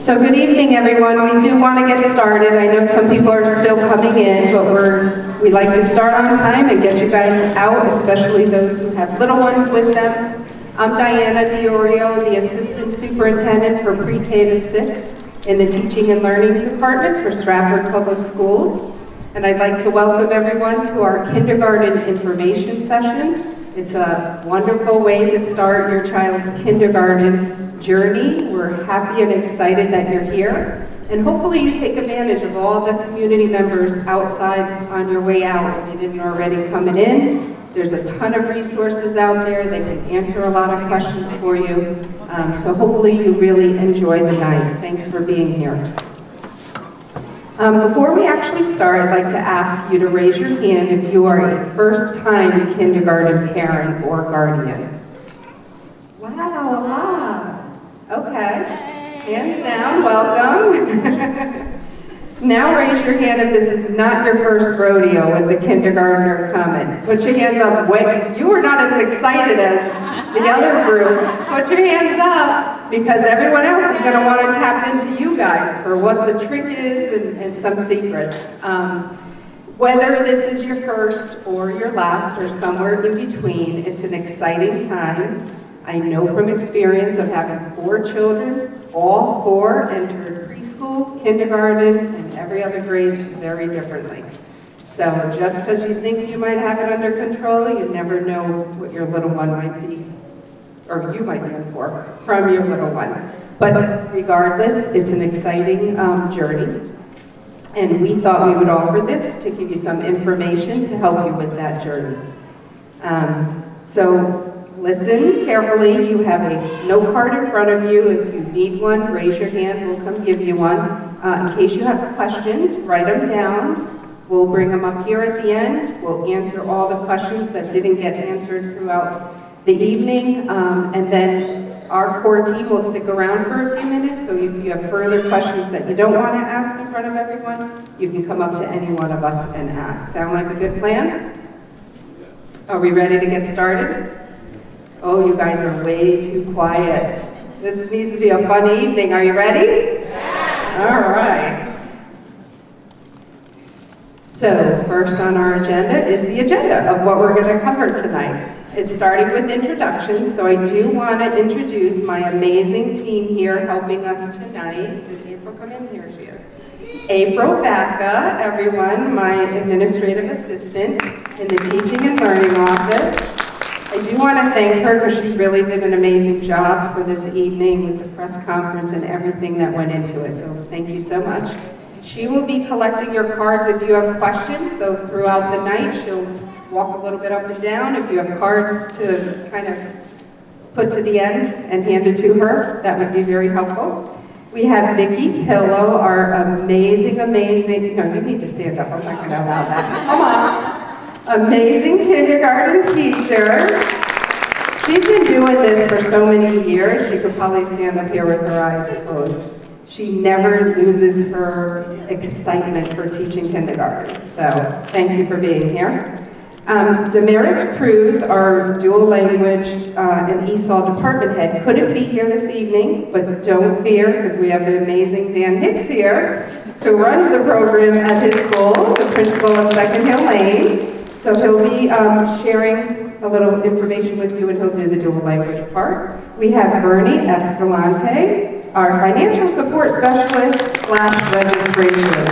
So good evening, everyone. We do want to get started. I know some people are still coming in, but we like to start on time and get you guys out, especially those who have little ones with them. I'm Diana Diorio, the Assistant Superintendent for Pre-K to 6 in the Teaching and Learning Department for Stratford Public Schools. And I'd like to welcome everyone to our kindergarten information session. It's a wonderful way to start your child's kindergarten journey. We're happy and excited that you're here. And hopefully you take advantage of all the community members outside on your way out if you didn't already coming in. There's a ton of resources out there. They can answer a lot of questions for you. So hopefully you really enjoy the night. Thanks for being here. Before we actually start, I'd like to ask you to raise your hand if you are a first-time kindergarten parent or guardian. Wow, a lot. Okay. Hands down, welcome. Now raise your hand if this is not your first rodeo with the kindergartner coming. Put your hands up. Wait, you are not as excited as the other group. Put your hands up because everyone else is going to want to tap into you guys for what the trick is and some secrets. Whether this is your first or your last or somewhere in between, it's an exciting time. I know from experience of having 4 children, all 4 entered preschool, kindergarten, and every other grade very differently. So just because you think you might have it under control, you never know what your little one might be, or you might be in for from your little one. But regardless, it's an exciting journey. And we thought we would offer this to give you some information to help you with that journey. So listen carefully. You have a note card in front of you. If you need one, raise your hand. We'll come give you one. In case you have questions, write them down. We'll bring them up here at the end. We'll answer all the questions that didn't get answered throughout the evening. And then our core team will stick around for a few minutes. So if you have further questions that you don't want to ask in front of everyone, you can come up to any one of us and ask. Sound like a good plan? Are we ready to get started? Oh, you guys are way too quiet. This needs to be a fun evening. Are you ready? Yeah. All right. So first on our agenda is the agenda of what we're going to cover tonight. It's starting with introductions, so I do want to introduce my amazing team here helping us tonight. Did April come in? Here she is. April Bacca, everyone, my administrative assistant in the Teaching and Learning Office. I do want to thank her because she really did an amazing job for this evening with the press conference and everything that went into it, so thank you so much. She will be collecting your cards if you have questions, so throughout the night she'll walk a little bit up and down. If you have cards to kind of put to the end and hand it to her, that would be very helpful. We have Vicki Pillow, our amazing, no, you need to stand up, I'm not going to allow that. Come on. Amazing kindergarten teacher. She's been doing this for so many years, she could probably stand up here with her eyes closed. She never loses her excitement for teaching kindergarten. So thank you for being here. Damaris Cruz, our dual language and ESOL department head, couldn't be here this evening, but don't fear because we have the amazing Dan Hicks here, who runs the program at his school, the principal of Second Hill Lane. So he'll be sharing a little information with you and he'll do the dual language part. We have Bernie Escalante, our financial support specialist / registration.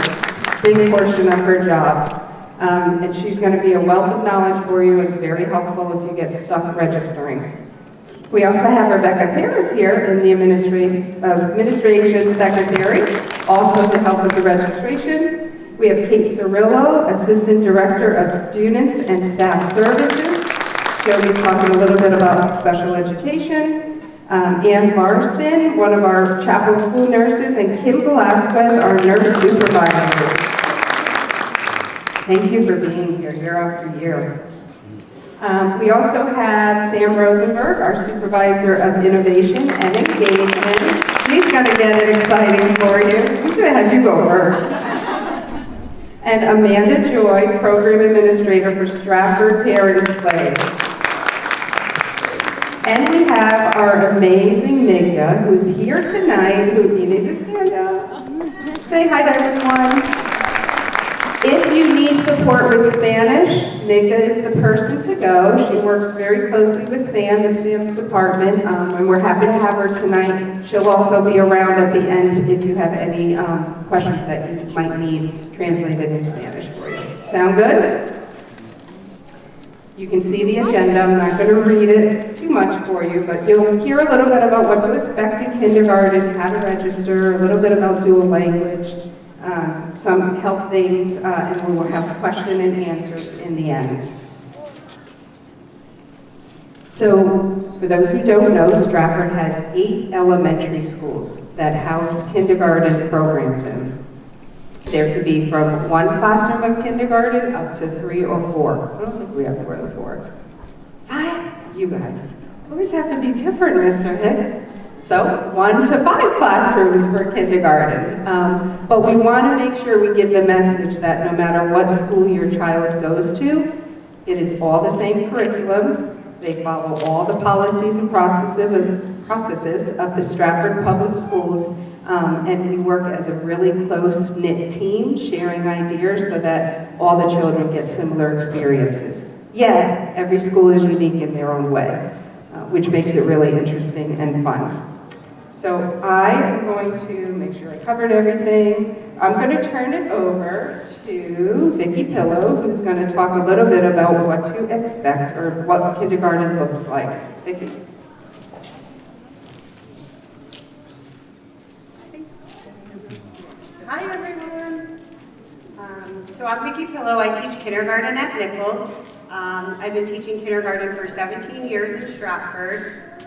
Big portion of her job. And she's going to be a wealth of knowledge for you and very helpful if you get stuck registering. We also have Rebecca Paris here in the administration secretary, also to help with the registration. We have Kate Cirillo, Assistant Director of Students and Staff Services. She'll be talking a little bit about special education. Ann Larson, one of our chapel school nurses, and Kim Velasquez, our nurse supervisor. Thank you for being here year after year. We also have Sam Rosenberg, our Supervisor of Innovation and Engagement. She's going to get it exciting for you. I'm going to have you go first. And Amanda Joy, Program Administrator for Stratford Parents Place. And we have our amazing Migda, who's here tonight, who you need to stand Say hi to everyone. If you need support with Spanish, Nika is the person to go. She works very closely with Sam in Sam's department, and we're happy to have her tonight. She'll also be around at the end if you have any questions that you might need translated in Spanish for you. Sound good? You can see the agenda. I'm not going to read it too much for you, but you'll hear a little bit about what to expect in kindergarten, how to register, a little bit about dual language, some health things, and we will have question and answers in the end. So, for those who don't know, Stratford has 8 elementary schools that house kindergarten programs in. There could be from 1 classroom of kindergarten up to 3 or 4. I don't think we have more than 4. 5? You guys. Always have to be different, Mr. Hicks. So 1 to 5 classrooms for kindergarten. But we want to make sure we give the message that no matter what school your child goes to, it is all the same curriculum. They follow all the policies and processes of the Stratford Public Schools, and we work as a really close-knit team, sharing ideas so that all the children get similar experiences. Yet, every school is unique in their own way, which makes it really interesting and fun. So I am going to make sure I covered everything. I'm going to turn it over to Vicki Pillow, who's going to talk a little bit about what to expect or what kindergarten looks like. Vicki. Hi everyone. So I'm Vicki Pillow. I teach kindergarten at Nichols. I've been teaching kindergarten for 17 years in Stratford.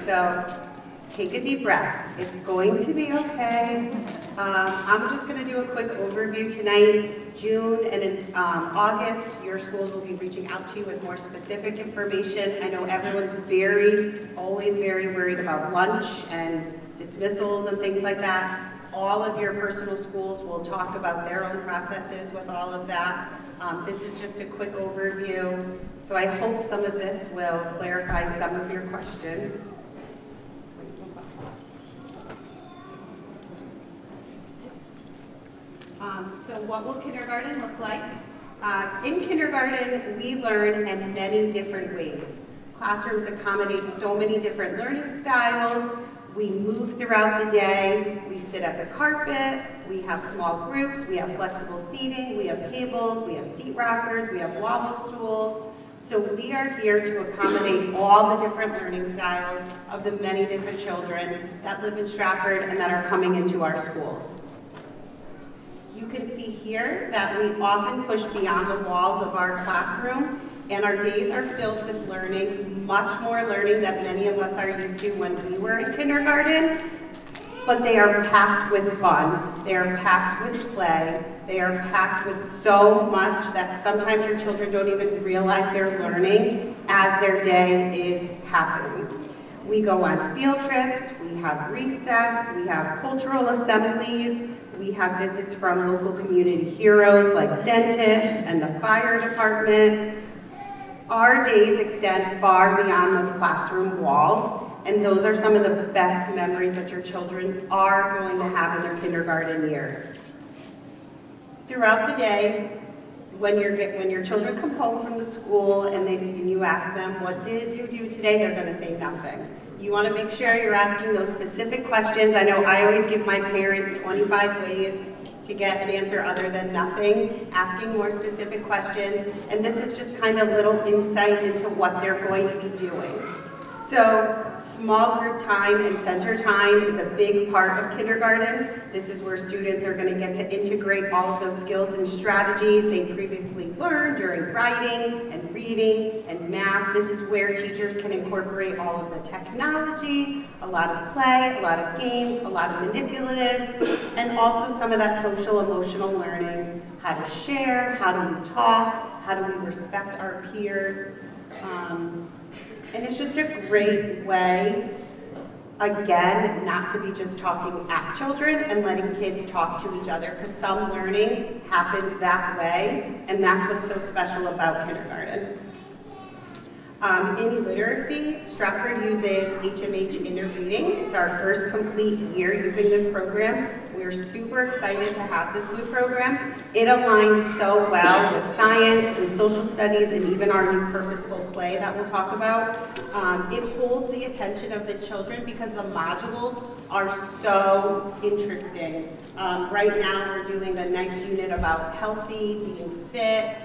So take a deep breath. It's going to be okay. I'm just going to do a quick overview tonight. June and in August, your schools will be reaching out to you with more specific information. I know everyone's always very worried about lunch and dismissals and things like that. All of your personal schools will talk about their own processes with all of that. This is just a quick overview. So I hope some of this will clarify some of your questions. So what will kindergarten look like? In kindergarten, we learn in many different ways. Classrooms accommodate so many different learning styles. We move throughout the day. We sit at the carpet. We have small groups. We have flexible seating. We have tables. We have seat rockers. We have wobble stools. So we are here to accommodate all the different learning styles of the many different children that live in Stratford and that are coming into our schools. You can see here that we often push beyond the walls of our classroom, and our days are filled with learning, much more learning than many of us are used to when we were in kindergarten, but they are packed with fun, they are packed with play, they are packed with so much that sometimes your children don't even realize they're learning as their day is happening. We go on field trips, we have recess, we have cultural assemblies, we have visits from local community heroes like dentists and the fire department. Our days extend far beyond those classroom walls, and those are some of the best memories that your children are going to have in their kindergarten years. Throughout the day, when your children come home from the school and you ask them, what did you do today? They're going to say nothing. You want to make sure you're asking those specific questions. I know I always give my parents 25 ways to get an answer other than nothing, asking more specific questions, and this is just kind of little insight into what they're going to be doing. So small group time and center time is a big part of kindergarten. This is where students are going to get to integrate all of those skills and strategies they previously learned during writing and reading and math. This is where teachers can incorporate all of the technology, a lot of play, a lot of games, a lot of manipulatives, and also some of that social emotional learning, how to share, how do we talk, how do we respect our peers. And it's just a great way, again, not to be just talking at children and letting kids talk to each other, because some learning happens that way, and that's what's so special about kindergarten. In literacy, Stratford uses HMH Interreading. It's our first complete year using this program. We're super excited to have this new program. It aligns so well with science and social studies and even our new purposeful play that we'll talk about. It holds the attention of the children because the modules are so interesting. Right now we're doing a nice unit about healthy, being fit,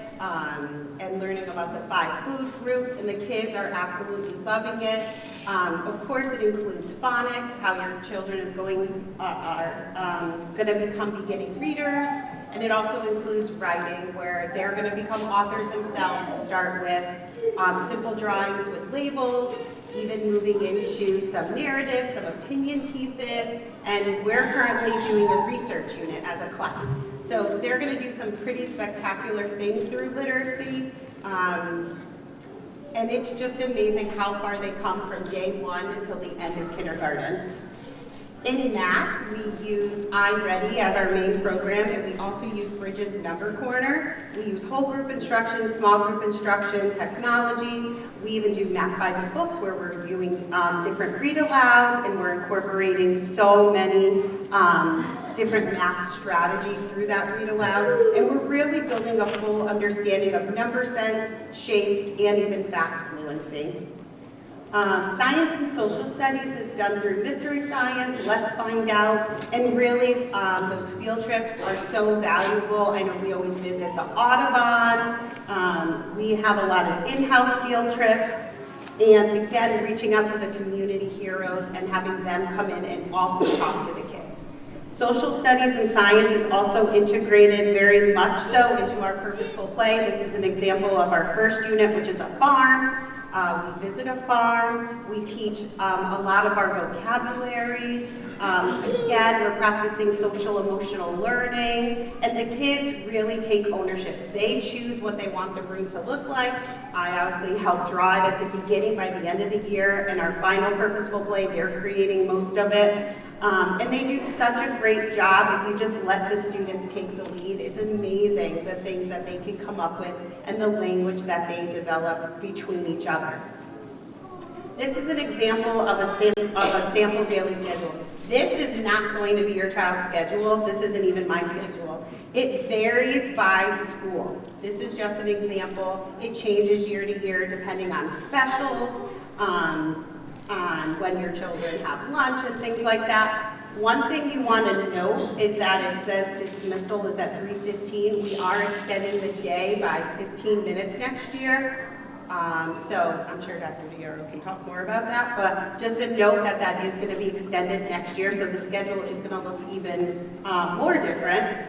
and learning about the 5 food groups, and the kids are absolutely loving it. Of course, it includes phonics, how your children are going to become beginning readers, and it also includes writing, where they're going to become authors themselves and start with simple drawings with labels, even moving into some narratives, some opinion pieces, and we're currently doing a research unit as a class. So they're going to do some pretty spectacular things through literacy, and it's just amazing how far they come from day 1 until the end of kindergarten. In math, we use iReady as our main program, and we also use Bridges Number Corner. We use whole group instruction, small group instruction, technology. We even do math by the book, where we're doing different read alouds, and we're incorporating so many different math strategies through that read aloud. And we're really building a full understanding of number sense, shapes, and even fact fluency. Science and social studies is done through Mystery Science, Let's Find Out, and really those field trips are so valuable. I know we always visit the Audubon. We have a lot of in-house field trips, and again, reaching out to the community heroes and having them come in and also talk to the kids. Social studies and science is also integrated very much so into our purposeful play. This is an example of our first unit, which is a farm. We visit a farm, we teach a lot of our vocabulary. Again, we're practicing social emotional learning, and the kids really take ownership. They choose what they want the room to look like. I obviously help draw it at the beginning. By the end of the year, and our final purposeful play, they're creating most of it. And they do such a great job if you just let the students take the lead. It's amazing the things that they can come up with and the language that they develop between each other. This is an example of a sample daily schedule. This is not going to be your child's schedule. This isn't even my schedule. It varies by school. This is just an example. It changes year to year depending on specials, on when your children have lunch and things like that. One thing you want to note is that it says dismissal is at 3:15. We are extending the day by 15 minutes next year. So I'm sure Dr. Diaro can talk more about that, but just a note that that is going to be extended next year, so the schedule is going to look even more different.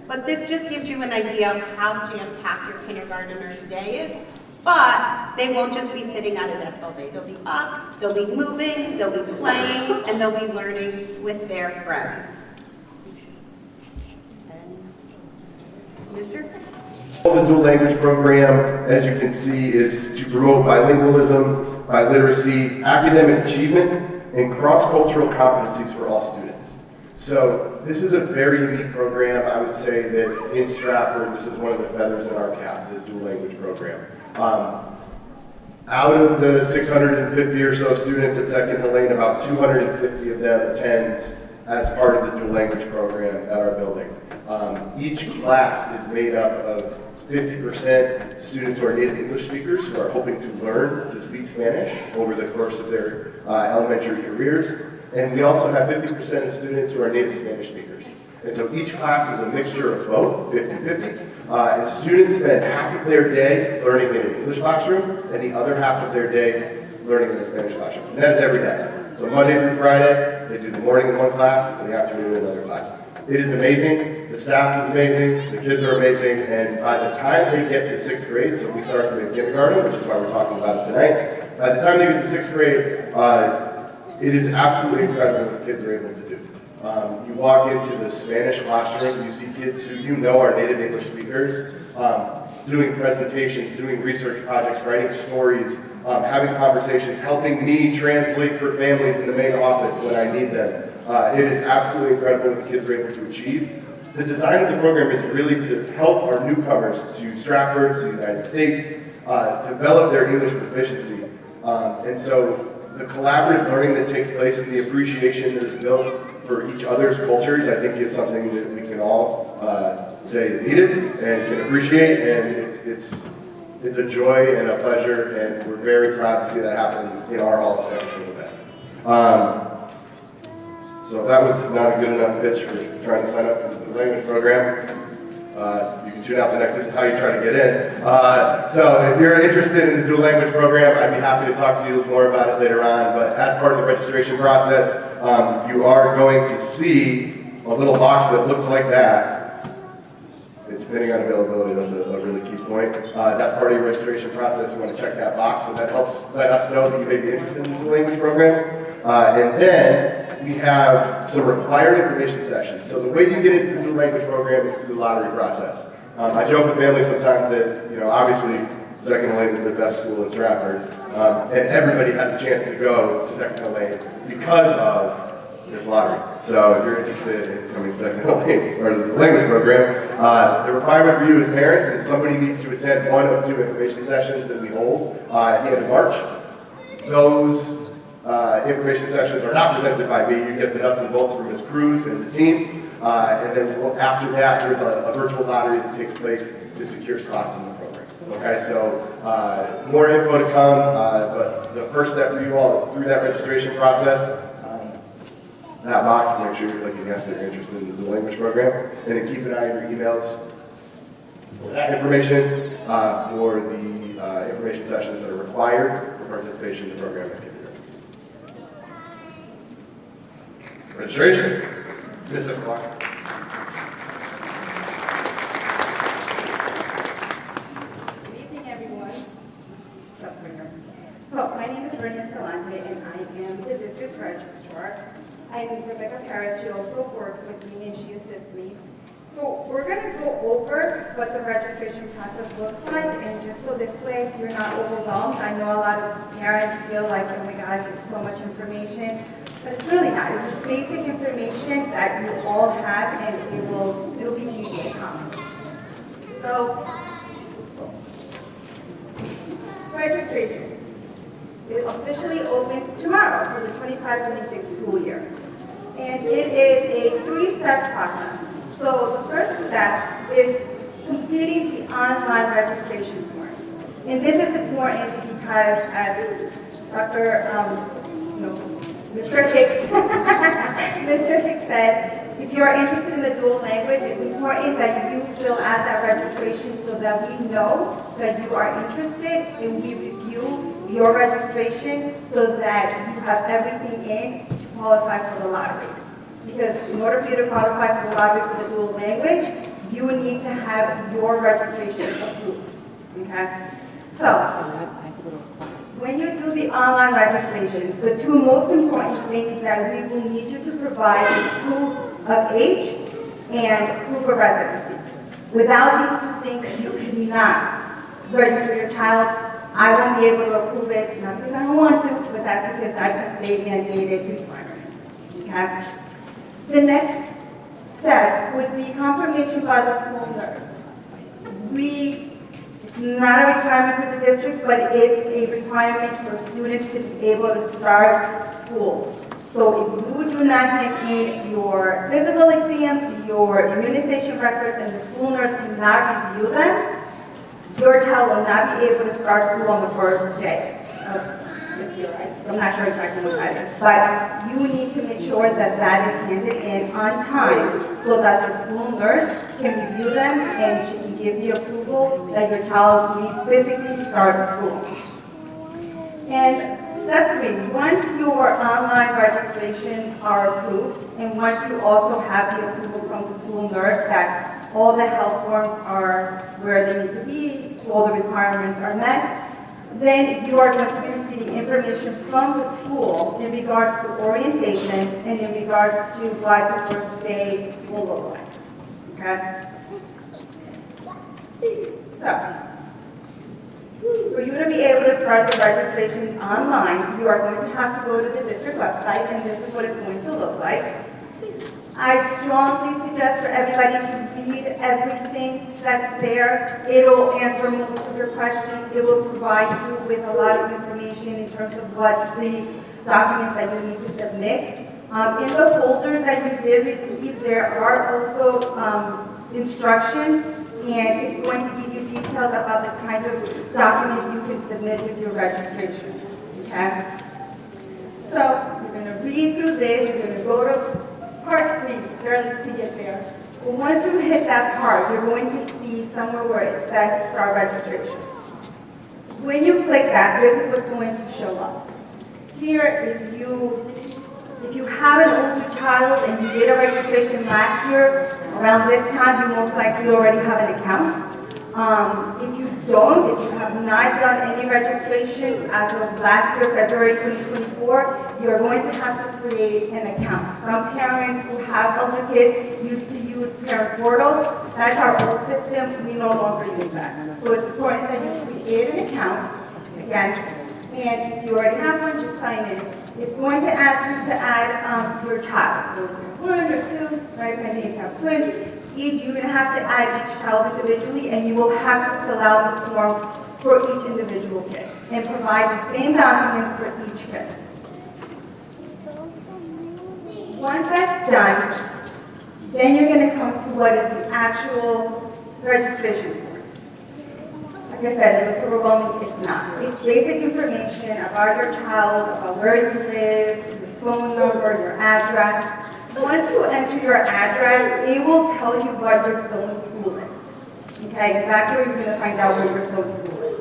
But this just gives you an idea of how jam-packed your kindergartner's day is. But they won't just be sitting at a desk all day. They'll be up, they'll be moving, they'll be playing, and they'll be learning with their friends. And Mr. The dual language program, as you can see, is to promote bilingualism, biliteracy, academic achievement, and cross-cultural competencies for all students. So this is a very unique program. I would say that in Stratford, this is one of the feathers in our cap, this dual language program. Out of the 650 or so students at Second Helene, about 250 of them attend as part of the dual language program at our building. Each class is made up of 50% students who are native English speakers who are hoping to learn to speak Spanish over the course of their elementary careers. And we also have 50% of students who are native Spanish speakers. And so each class is a mixture of both, 50-50. And students spend half of their day learning in an English classroom and the other half of their day learning in a Spanish classroom. And that is every day. So Monday through Friday, they do the morning in one class and the afternoon in another class. It is amazing. The staff is amazing. The kids are amazing. And by the time they get to 6th grade, so we start them in kindergarten, which is why we're talking about it tonight. By the time they get to 6th grade, it is absolutely incredible what the kids are able to do. You walk into the Spanish classroom, you see kids who you know are native English speakers, doing presentations, doing research projects, writing stories, having conversations, helping me translate for families in the main office when I need them. It is absolutely incredible what the kids are able to achieve. The design of the program is really to help our newcomers to Stratford, to the United States, develop their English proficiency. And so the collaborative learning that takes place and the appreciation that is built for each other's cultures, I think is something that we can all say is needed and can appreciate, and it's a joy and a pleasure, and we're very proud to see that happen in our halls every single day. So if that was not a good enough pitch for trying to sign up for the language program, you can tune out the next. This is how you try to get in. So if you're interested in the dual language program, I'd be happy to talk to you more about it later on. But as part of the registration process, you are going to see a little box that looks like that. It's depending on availability, that's a really key point. That's part of your registration process. You want to check that box, so that helps let us know that you may be interested in the dual language program. And then we have some required information sessions. So the way you get into the dual language program is through the lottery process. I joke with families sometimes that, obviously, Second Helene is the best school in Stratford, and everybody has a chance to go to Second Helene because of this lottery. So if you're interested in coming to Second Helene as part of the language program, the requirement for you as parents is somebody needs to attend one of 2 information sessions that we hold at the end of March. Those information sessions are not presented by me. You get the nuts and bolts from Ms. Cruz and the team. And then after that, there's a virtual lottery that takes place to secure spots in the program. Okay, so more info to come, but the first step for you all is through that registration process. That box, make sure you're clicking yes that you're interested in the dual language program. And then keep an eye on your emails for that information, for the information sessions that are required for participation in the program as kindergarten. Registration. Mrs. Clark. Good evening, everyone. So my name is Bernice Escalante, and I am the district's registrar. I'm Rebecca Parrish. She also works with me, and she assists me. So we're going to go over what the registration process looks like, and just so this way you're not overwhelmed. I know a lot of parents feel like, oh my gosh, it's so much information. But it's really not. It's just basic information that you all have, and it'll be easy to come. So, registration. It officially opens tomorrow for the 25-26 school year. And it is a 3-step process. So the first step is completing the online registration forms. And this is important because as Mr. Hicks said, if you are interested in the dual language, it's important that you fill out that registration so that we know that you are interested, and we review your registration so that you have everything in to qualify for the lottery. Because in order for you to qualify for the lottery for the dual language, you need to have your registration approved. Okay? So, when you do the online registrations, the 2 most important things that we will need you to provide is proof of age and proof of residency. Without these 2 things, you cannot register your child. I won't be able to approve it, not because I don't want to, but that's because that's a state mandated requirement. Okay? The next step would be confirmation by the school nurse. It's not a requirement for the district, but it is a requirement for students to be able to start school. So if you do not hand in your physical exams, your immunization records, and the school nurse cannot review them, your child will not be able to start school on the first day of this year. I'm not sure exactly what that is, but you need to make sure that that is handed in on time so that the school nurse can review them and she can give the approval that your child will physically start school. And step 3, once your online registrations are approved, and once you also have the approval from the school nurse that all the health forms are where they need to be, all the requirements are met, then you are going to be receiving information from the school in regards to orientation and in regards to what the first day will look like. Okay? So, for you to be able to start the registrations online, you are going to have to go to the district website, and this is what it's going to look like. I strongly suggest for everybody to read everything that's there. It'll answer most of your questions. It will provide you with a lot of information in terms of what the documents that you need to submit. In the folders that you did receive, there are also instructions, and it's going to give you details about the kind of documents you can submit with your registration. Okay? So you're going to read through this. You're going to go to Part 3, you can barely see it there. But once you hit that part, you're going to see somewhere where it says start registration. When you click that, this is what's going to show up. Here, if you have an older child and you did a registration last year, around this time, you most likely already have an account. If you don't, if you have not done any registrations as of last year, February 2024, you're going to have to create an account. Some parents who have older kids used to use Parent Portal. That's our old system. We no longer use that. So it's important that you create an account, again, and if you already have one, just sign in. It's going to ask you to add your child. So if you're 1 or 2, right, maybe you have twins. You're going to have to add each child individually, and you will have to fill out the forms for each individual kid and provide the same documents for each kid. Once that's done, then you're going to come to what is the actual registration form. Like I said, it looks overwhelming. It's not. It's basic information about your child, about where you live, your phone number, your address. Once you enter your address, it will tell you what your zone school is. Okay, that's where you're going to find out where your zone school is.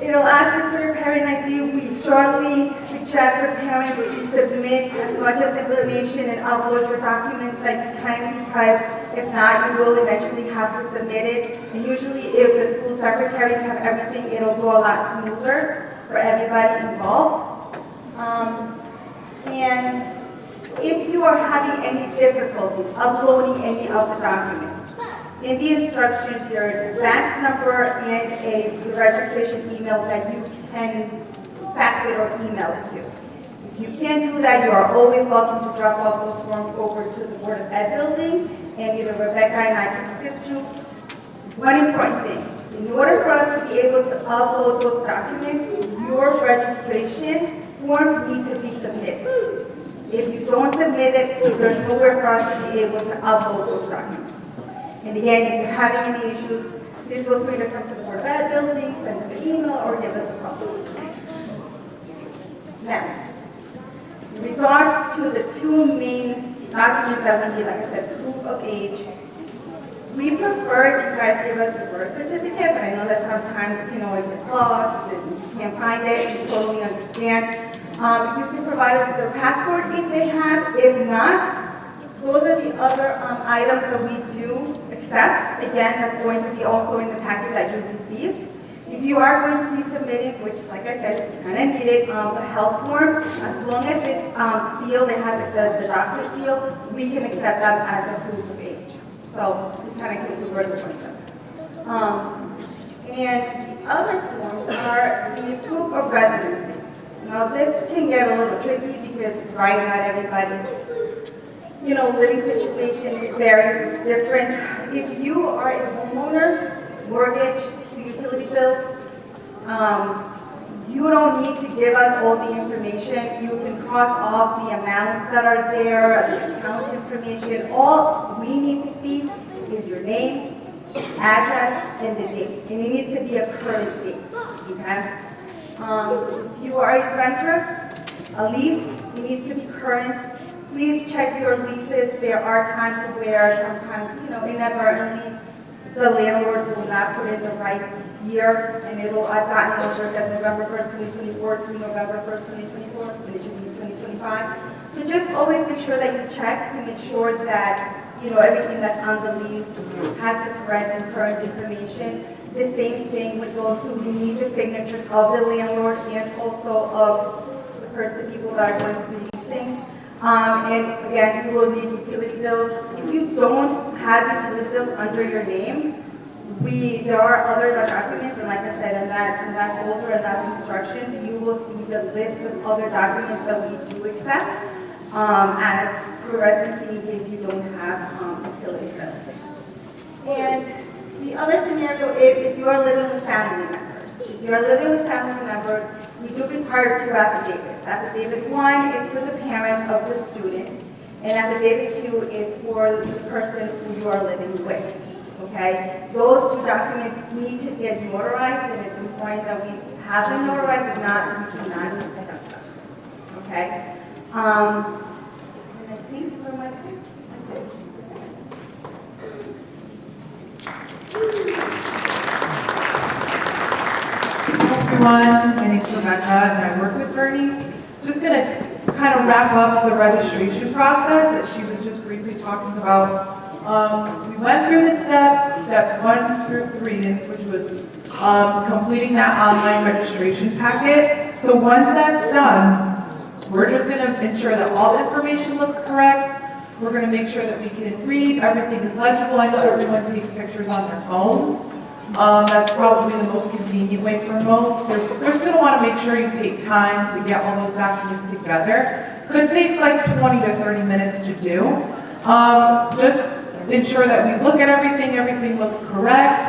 It'll ask you for your parent ID. We strongly suggest for parents to submit as much as information and upload your documents that you can, because if not, you will eventually have to submit it. And usually if the school secretaries have everything, it'll go a lot smoother for everybody involved. And if you are having any difficulties uploading any of the documents, in the instructions there is a fax number and a registration email that you can fax it or email it to. If you can't do that, you are always welcome to drop off those forms over to the Board of Ed building, and either Rebecca and I can assist you. One important thing, in order for us to be able to upload those documents, your registration forms need to be submitted. If you don't submit it, there's nowhere for us to be able to upload those documents. And again, if you're having any issues, please feel free to come to the Board of Ed building, send us an email, or give us a call. Now, in regards to the 2 main documents that we need, like I said, proof of age, we prefer if you guys give us the birth certificate, but I know that sometimes, it gets lost and you can't find it, we totally understand. If you can provide us their passport if they have. If not, those are the other items that we do accept. Again, that's going to be also in the packet that you received. If you are going to be submitting, which like I said, it's kind of needed, the health forms, as long as it's sealed, it has the doctor's seal, we can accept that as a proof of age. So we kind of get to where the point is. And the other forms are the proof of residency. Now this can get a little tricky because, right, not everybody's, living situation varies, it's different. If you are a homeowner, mortgage to utility bills, you don't need to give us all the information. You can cross off the amounts that are there, the account information. All we need to see is your name, address, and the date. And it needs to be a current date, okay? If you are a renter, a lease, it needs to be current. Please check your leases. There are times where sometimes, inadvertently, the landlords will not put in the right year, and I've gotten numbers that November 1st, 2024 to November 1st, 2024, and it should be 2025. So just always make sure that you check to make sure that, everything that's on the lease has the correct and current information. The same thing with those two. We need the signatures of the landlord and also of the people that are going to be leasing. And again, you will need utility bills. If you don't have utility bills under your name, there are other documents, and like I said, in that folder and that instructions, you will see the list of other documents that we do accept. as for residency in case you don't have utility bills. And the other scenario is if you are living with family members. If you are living with family members, we do require 2 affidavits. Affidavit 1 is for the parents of the student, and affidavit 2 is for the person who you are living with. Okay? Those 2 documents need to get notarized, and it's important that we have them notarized. If not, we cannot accept them. Okay? And I think for my that's it. Everyone, my name's Rebecca and I work with Bernie. Just gonna kind of wrap up the registration process that she was just briefly talking about. We went through the steps 1 through 3, which was completing that online registration packet. So once that's done, we're just gonna ensure that all the information looks correct. We're gonna make sure that we can read, everything is legible. I know everyone takes pictures on their phones. That's probably the most convenient way for most. We're just going to want to make sure you take time to get all those documents together. Could take like 20 to 30 minutes to do. Just ensure that we look at everything looks correct.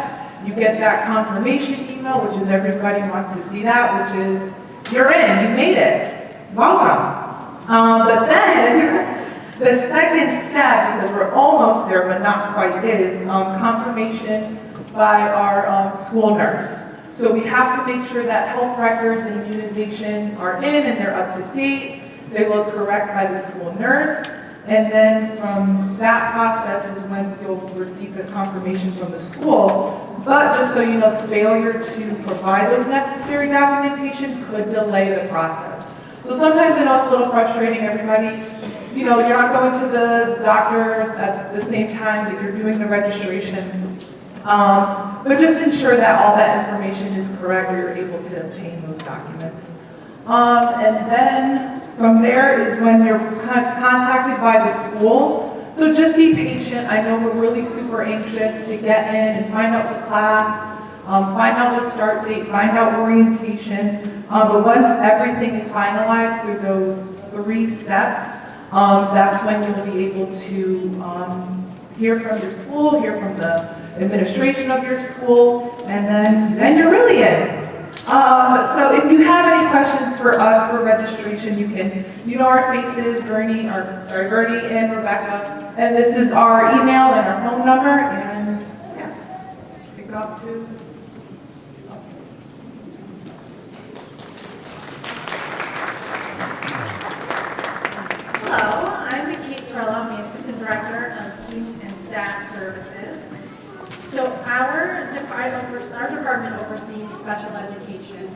You get that confirmation email, which is everybody wants to see that, which is, you're in, you made it. Welcome. But then, the second step, because we're almost there but not quite, is confirmation by our school nurse. So we have to make sure that health records and immunizations are in and they're up to date. They look correct by the school nurse. And then from that process is when you'll receive the confirmation from the school. But just so you know, failure to provide those necessary documentation could delay the process. So sometimes I know it's a little frustrating, everybody. You know, you're not going to the doctor at the same time that you're doing the registration. But just ensure that all that information is correct or you're able to obtain those documents. And then from there is when you're contacted by the school. So just be patient. I know we're really super anxious to get in and find out the class, find out the start date, find out orientation. But once everything is finalized through those 3 steps, that's when you'll be able to hear from your school, hear from the administration of your school, and then you're really in. So if you have any questions for us for registration, you know our faces, Bernie and Rebecca, and this is our email and our phone number, and yes, pick it up to. Hello, I'm Kate Sorello. I'm the Assistant Director of Student and Staff Services. So our department oversees special education.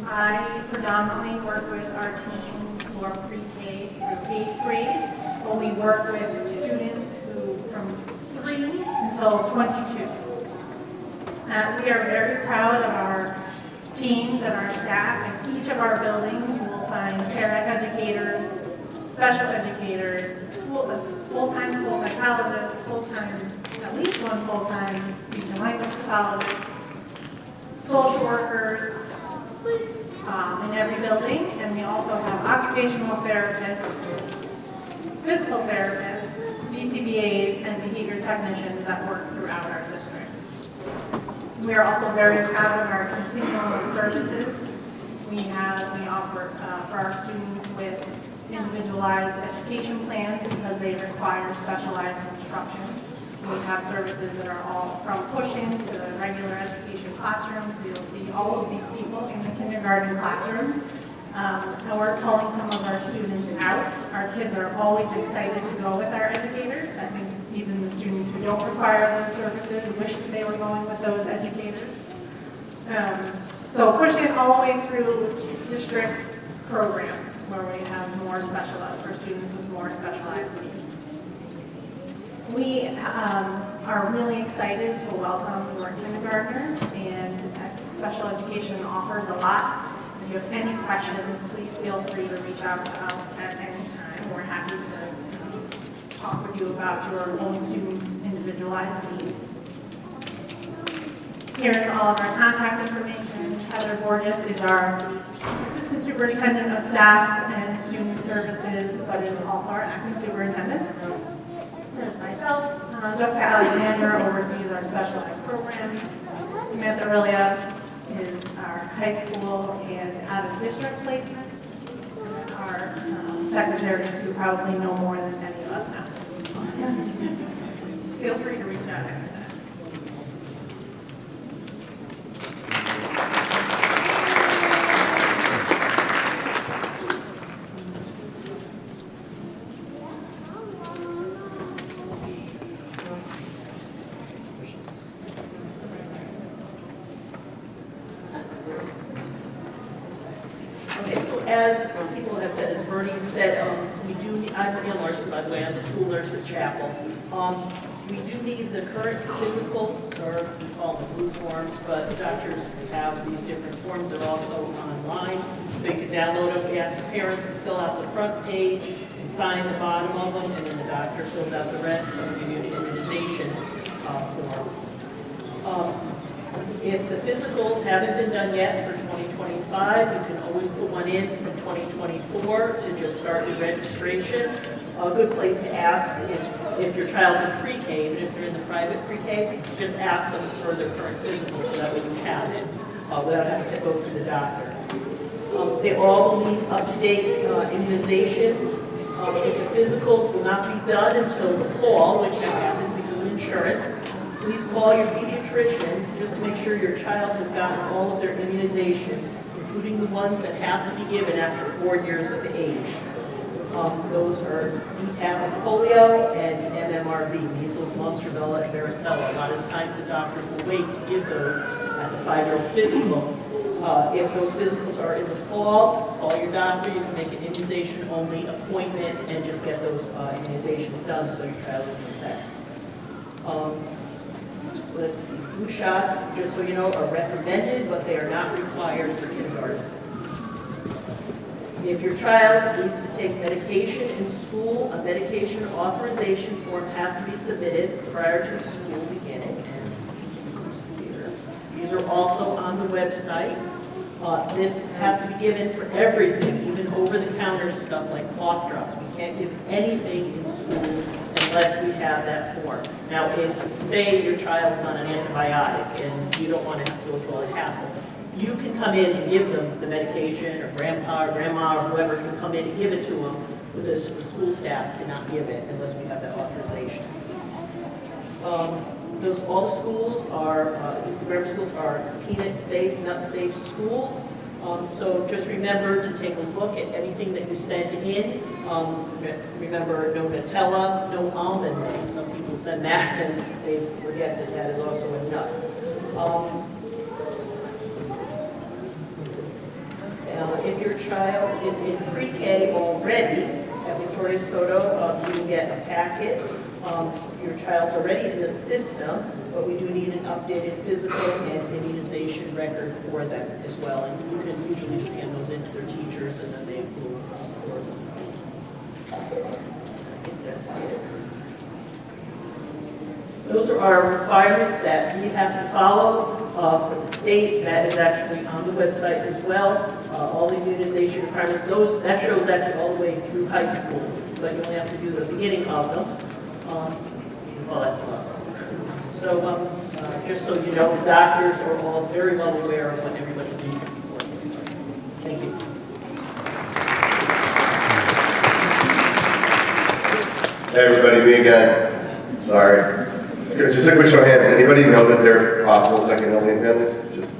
I predominantly work with our teams who are pre-K through 8th grade, but we work with students who from 3 until 22. We are very proud of our teams and our staff. In each of our buildings, you will find para-educators, special educators, full-time school psychologists, at least one full-time speech and language pathologist, social workers in every building, and we also have occupational therapists, physical therapists, BCBAs, and behavior technicians that work throughout our district. We are also very proud of our continuum of services. We offer for our students with individualized education plans because they require specialized instruction. We have services that are all from push-in to the regular education classrooms. So you'll see all of these people in the kindergarten classrooms. And we're pulling some of our students out. Our kids are always excited to go with our educators. I think even the students who don't require those services wish that they were going with those educators. So push-in all the way through district programs where we have more specialized, for students with more specialized needs. We are really excited to welcome more kindergartners, and special education offers a lot. If you have any questions, please feel free to reach out to us at any time. We're happy to talk with you about your own students' individualized needs. Here's all of our contact information. Heather Borges is our Assistant Superintendent of Staff and Student services, but is also our acting superintendent. There's myself. Jessica Alexander oversees our specialized programs. Samantha Aurelia is our high school and out-of-district placements. And our secretaries who probably know more than any of us now. Feel free to reach out anytime. Okay, so as people have said, as Bernie said, we do need, I'm Neil Larson, by the way, I'm the school nurse at Chapel. We do need the current physical, or we call them blue forms, but doctors have these different forms. They're also online, so you can download them. We ask the parents to fill out the front page and sign the bottom of them, and then the doctor fills out the rest and will give you an immunization form. If the physicals haven't been done yet for 2025, you can always put one in for 2024 to just start your registration. A good place to ask is if your child's in pre-K, but if they're in the private pre-K, just ask them for their current physical so that way you have it without having to go through the doctor. They all will need up-to-date immunizations. If the physicals will not be done until the fall, which now happens because of insurance, please call your pediatrician just to make sure your child has gotten all of their immunizations, including the ones that have to be given after 4 years of age. Those are DTaP and polio and MMRV, measles, mumps, rubella, and varicella. A lot of times the doctors will wait to give those at the 5-year-old physical. If those physicals are in the fall, call your doctor. You can make an immunization-only appointment and just get those immunizations done so your child will be set. Let's see, flu shots, just so you know, are recommended, but they are not required for kindergarten. If your child needs to take medication in school, a medication authorization form has to be submitted prior to school beginning. These are also on the website. This has to be given for everything, even over-the-counter stuff like cough drops. We can't give anything in school unless we have that form. Now, if, say, your child is on an antibiotic and you don't want to go through all the hassle, you can come in and give them the medication, or grandpa or grandma or whoever can come in and give it to them, but the school staff cannot give it unless we have that authorization. All the schools are, at least the grammar schools, are peanut safe, nut safe schools. So just remember to take a look at anything that you send in. Remember, no Nutella, no almond milk. Some people send that and they forget that that is also a nut. If your child is in pre-K already, at Victoria Soto, you can get a packet. Your child's already in the system, but we do need an updated physical and immunization record for them as well. And you can usually just hand those in to their teachers and then they will record those. I think that's it. Those are our requirements that we have to follow for the state. That is actually on the website as well. All the immunization requirements, that shows actually all the way through high school, but you only have to do the beginning of them. Well, that's plus. So just so you know, the doctors are all very well aware of what everybody needs before. Thank you. Hey everybody, me again. Sorry. Just a quick show of hands. Anybody know that they're possible second Helene families? Just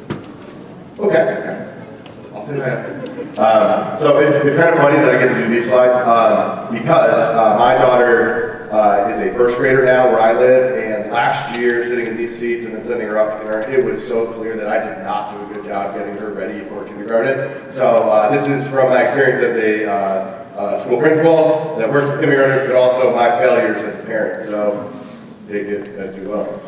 okay. I'll say that. So it's kind of funny that I get to do these slides because my daughter is a first grader now where I live, and last year sitting in these seats and then sending her off to kindergarten, it was so clear that I did not do a good job getting her ready for kindergarten. So this is from my experience as a school principal that works with kindergartners, but also my failures as a parent. So take it as you will.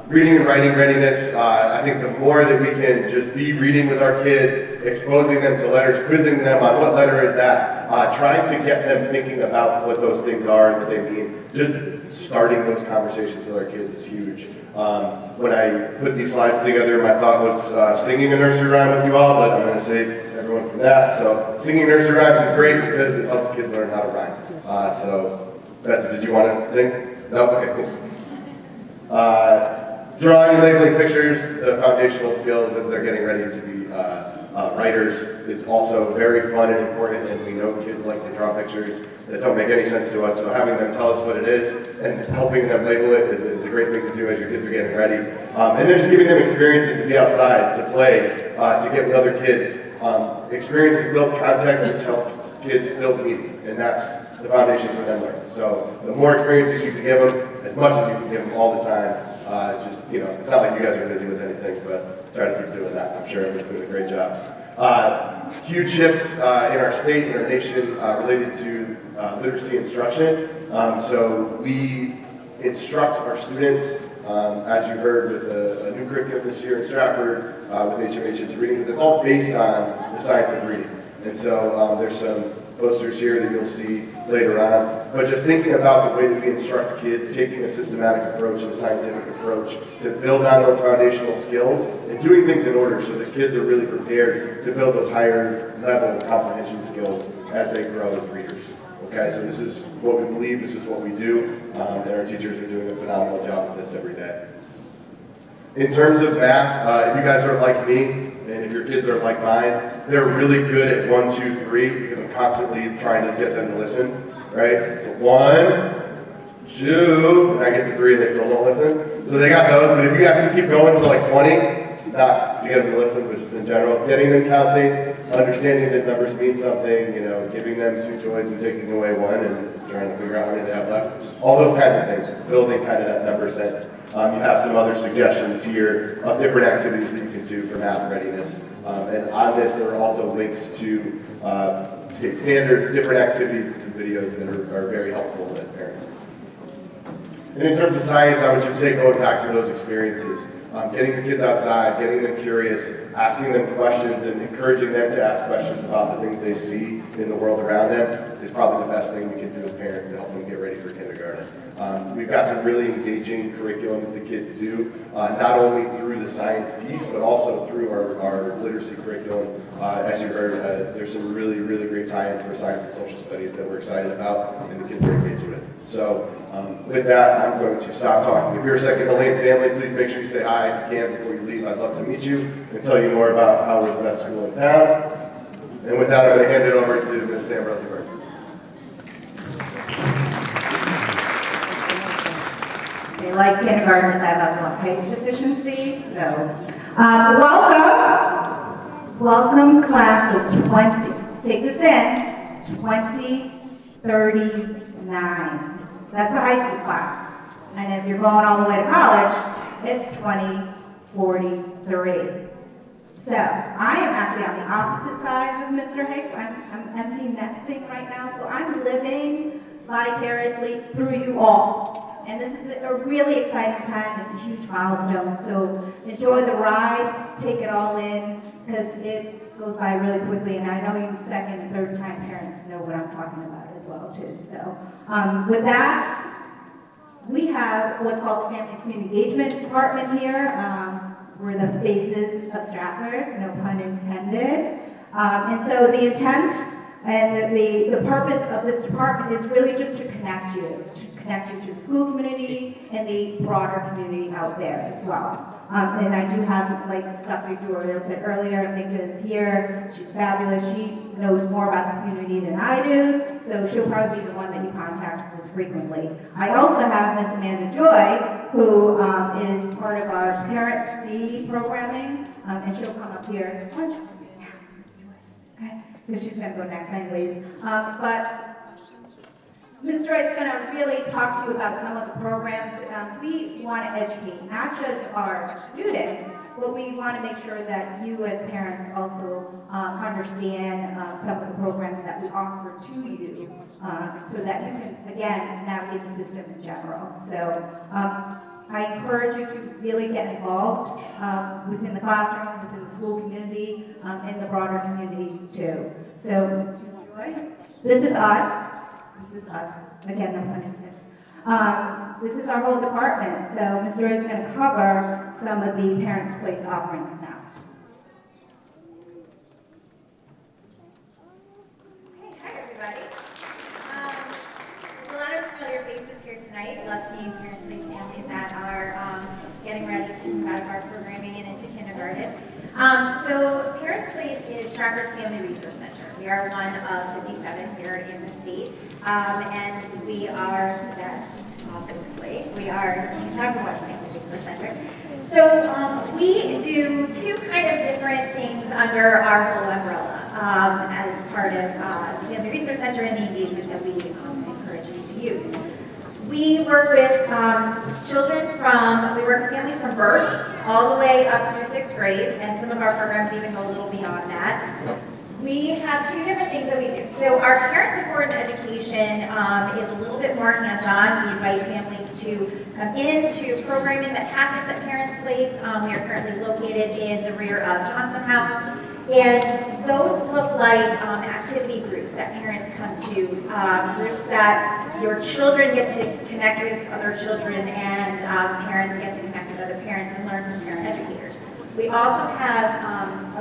Reading and writing readiness, I think the more that we can just be reading with our kids, exposing them to letters, quizzing them on what letter is that, trying to get them thinking about what those things are and what they mean. Just starting those conversations with our kids is huge. When I put these slides together, my thought was singing a nursery rhyme with you all, but I'm going to save everyone going from that. So singing nursery rhymes is great because it helps kids learn how to rhyme. So Betsy, did you want to sing? No? Okay, cool. Drawing and labeling pictures, foundational skills as they're getting ready to be writers is also very fun and important, and we know kids like to draw pictures that don't make any sense to us, so having them tell us what it is and helping them label it is a great thing to do as your kids are getting ready. And then just giving them experiences to be outside, to play, to get with other kids. Experiences build context, which helps kids build meaning, and that's the foundation for them learning. So the more experiences you can give them, as much as you can give them all the time, just, you know, it's not like you guys are busy with anything, but try to keep doing that. I'm sure everyone's doing a great job. Huge shifts in our state and our nation related to literacy instruction. So we instruct our students, as you heard, with a new curriculum this year in Stratford, with HMH into reading, but it's all based on the science of reading. And so there's some posters here that you'll see later on. But just thinking about the way that we instruct kids, taking a systematic approach and a scientific approach to build on those foundational skills and doing things in order so that kids are really prepared to build those higher level comprehension skills as they grow as readers. Okay, so this is what we believe, this is what we do, and our teachers are doing a phenomenal job with this every day. In terms of math, if you guys are like me, and if your kids are like mine, they're really good at 1, 2, 3 because I'm constantly trying to get them to listen, right? So 1, 2, and I get to 3 and they still don't listen. So they got those, but if you guys can keep going to like 20, not to get them to listen, but just in general, getting them counting, understanding that numbers mean something, you know, giving them 2 toys and taking away 1 and trying to figure out how many they have left. All those kinds of things, building kind of that number sense. You have some other suggestions here of different activities that you can do for math readiness. And on this, there are also links to state standards, different activities, and some videos that are very helpful as parents. And in terms of science, I would just say going back to those experiences, getting your kids outside, getting them curious, asking them questions, and encouraging them to ask questions about the things they see in the world around them is probably the best thing we can do as parents to help them get ready for kindergarten. We've got some really engaging curriculum that the kids do, not only through the science piece, but also through our literacy curriculum. As you heard, there's some really, really great tie-ins for science and social studies that we're excited about and the kids are engaged with. So with that, I'm going to stop talking. If you're a Second Helene family, please make sure you say hi if you can before you leave. I'd love to meet you and tell you more about how we're the best school in town. And with that, I'm going to hand it over to Ms. Sam Rosenberg. They like kindergartners have a page deficiency, so welcome class of 20. Take this in, 2039. That's the high school class. And if you're going all the way to college, it's 2043. So I am actually on the opposite side of Mr. Hicks. I'm empty nesting right now, so I'm living vicariously through you all. And this is a really exciting time. It's a huge milestone. So enjoy the ride, take it all in, because it goes by really quickly. And I know you second and third time parents know what I'm talking about as well too. So with that, we have what's called the Family and Community Engagement Department here. We're the faces of Stratford, no pun intended. And so the intent and the purpose of this department is really just to connect you to the school community and the broader community out there as well. And I do have, like Dr. Dorio said earlier, Migda is here. She's fabulous. She knows more about the community than I do, so she'll probably be the one that you contact most frequently. I also have Miss Amanda Joy, who is part of our Parent C programming, and she'll come up here. Why don't you come here now, Miss Joy? Okay, because she's going to go next anyways. But Ms. Joy is going to really talk to you about some of the programs. We want to educate not just our students, but we want to make sure that you as parents also understand some of the programs that we offer to you so that you can, again, navigate the system in general. So I encourage you to really get involved within the classroom, within the school community, and the broader community too. So, Joy, this is us. This is us. Again, no pun intended. This is our whole department. So Ms. Joy is going to cover some of the Parents Place offerings now. seeing Parents Place families that are getting ready to move out of our programming and into kindergarten. So Parents Place is Stratford's Family Resource Center. We are one of 57 here in the state, and we are the best, obviously. We are the number one family resource center. So we do two kind of different things under our whole umbrella as part of the Family Resource Center and the engagement that we encourage you to use. We work with we work with families from birth all the way up through 6th grade, and some of our programs even go a little beyond that. We have two different things that we do. So our parent-supported education is a little bit more hands-on. We invite families to come into programming that happens at Parents Place. We are currently located in the rear of Johnson House. And those look like activity groups that parents come to, groups that your children get to connect with other children and parents get to connect with other parents and learn from parent educators. We also have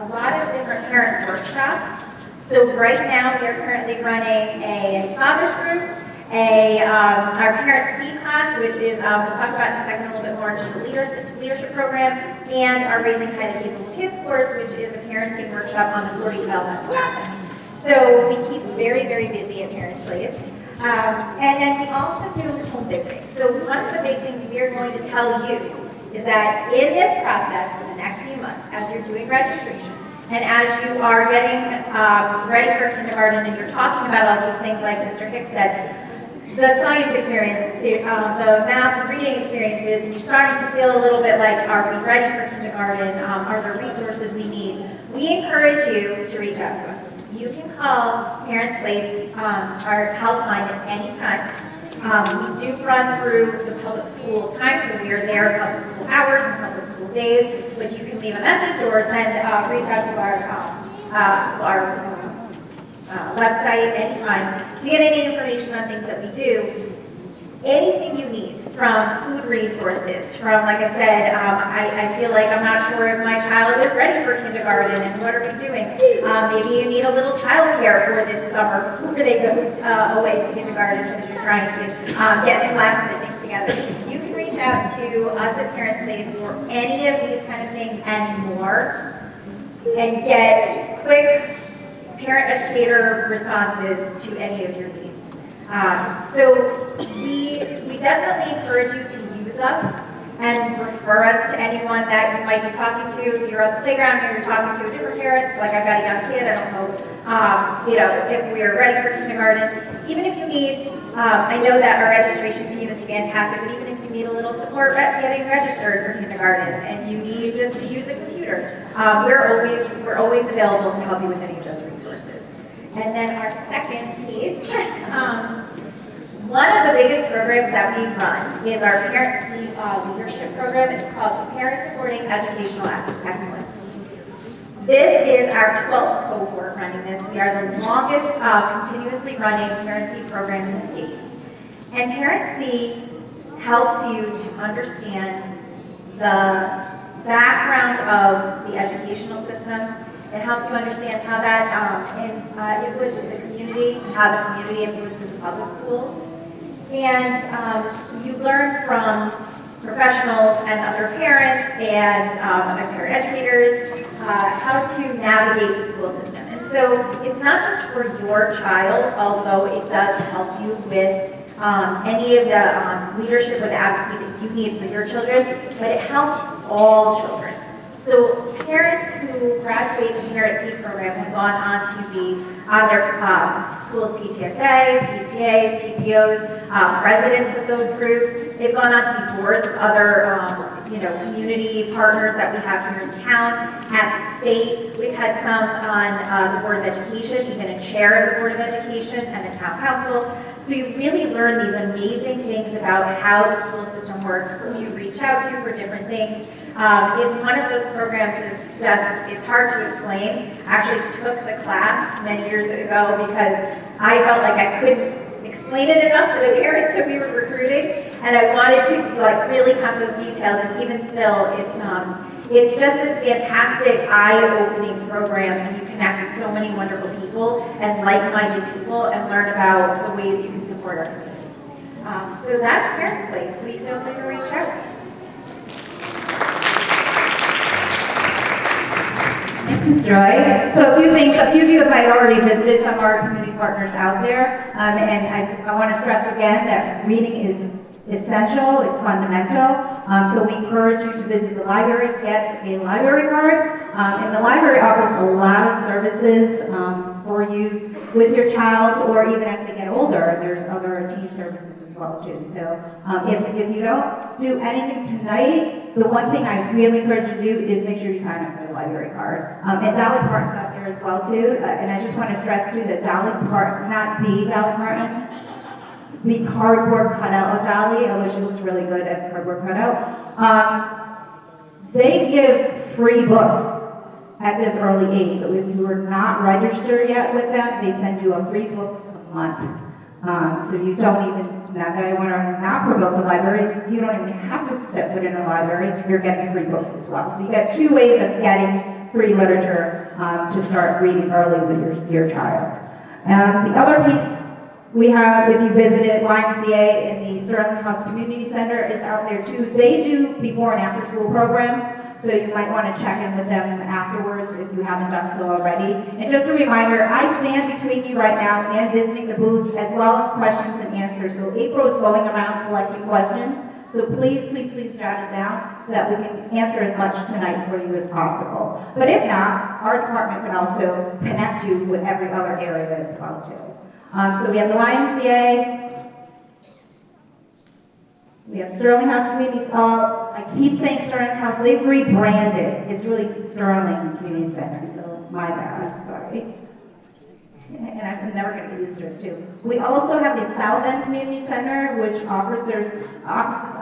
a lot of different parent workshops. So right now we are currently running a fathers group, our Parent C class, which is, we'll talk about in a second a little bit more, just the leadership program, and our Raising Highly Capable Kids course, which is a parenting workshop on the 40 developmental aspect. So we keep very, very busy at Parents Place. And then we also do home visiting. So one of the big things we are going to tell you is that in this process for the next few months, as you're doing registration, and as you are getting ready for kindergarten and you're talking about all these things like Mr. Hicks said, the science experience, the math and reading experiences, and you're starting to feel a little bit like, are we ready for kindergarten? Are there resources we need? We encourage you to reach out to us. You can call Parents Place, our helpline at any time. We do run through the public school time, so we are there public school hours and public school days, but you can leave a message or reach out to our website anytime to get any information on things that we do. Anything you need, from food resources, from, like I said, I feel like I'm not sure if my child is ready for kindergarten and what are we doing. Maybe you need a little childcare for this summer before they go away to kindergarten because you're trying to get some last minute things together. You can reach out to us at Parents Place for any of these kind of things and more and get quick parent educator responses to any of your needs. So we definitely encourage you to use us and refer us to anyone that you might be talking to. If you're at the playground and you're talking to a different parent, like I've got a young kid, I don't know, if we're ready for kindergarten. Even if you need, I know that our registration team is fantastic, but even if you need a little support getting registered for kindergarten and you need just to use a computer, we're always available to help you with any of those resources. And then our second piece, one of the biggest programs that we run is our Parent Leadership Program. It's called Parent Supporting Educational Excellence. This is our 12th cohort running this. We are the longest continuously running Parent C program in the state. And Parent C helps you to understand the background of the educational system. It helps you understand how that influences the community, and how the community influences the public schools. And you learn from professionals and other parents and other parent educators how to navigate the school system. And so it's not just for your child, although it does help you with any of the leadership or the advocacy that you need for your children, but it helps all children. So parents who graduate the Parent C program have gone on to be on their school's PTSA, PTAs, PTOs, presidents of those groups. They've gone on to be boards of other community partners that we have here in town, at the state. We've had some on the Board of Education, even a chair of the Board of Education and the town council. So you really learn these amazing things about how the school system works, who you reach out to for different things. It's one of those programs it's hard to explain. I actually took the class many years ago because I felt like I couldn't explain it enough to the parents that we were recruiting, and I wanted to really have those details, and even still, it's just this fantastic eye-opening program, and you connect with so many wonderful people and like-minded people and learn about the ways you can support our community. So that's Parents Place. Please feel free to reach out. Thanks, Ms. Joy. So a few things, a few of you have already visited some of our community partners out there, and I want to stress again that reading is essential, it's fundamental. So we encourage you to visit the library, get a library card, and the library offers a lot of services for you with your child, or even as they get older, there's other teen services as well too. So if you don't do anything tonight, the one thing I really encourage you to do is make sure you sign up for the library card. And Dolly Parton's out there as well too, and I just want to stress too that Dolly Parton, not the Dolly Parton, the cardboard cutout of Dolly, although she looks really good as a cardboard cutout. They give free books at this early age, so if you are not registered yet with them, they send you a free book a month. So you don't even, not that I want to not promote the library, you don't even have to set foot in a library, you're getting free books as well. So you got two ways of getting free literature to start reading early with your child. The other piece we have, if you visited YMCA in the Sterling House Community Center, it's out there too. They do before and after school programs, so you might want to check in with them afterwards if you haven't done so already. And just a reminder, I stand between you right now and visiting the booths as well as questions and answers. So April is going around collecting questions. So please, please, please jot it down so that we can answer as much tonight for you as possible. But if not, our department can also connect you with every other area as well too. So we have the YMCA, we have Sterling House Community, I keep saying Sterling House, they've rebranded. It's really Sterling Community Center, so my bad, sorry. And I'm never going to get used to it too. We also have the South End Community Center, which offers their offices.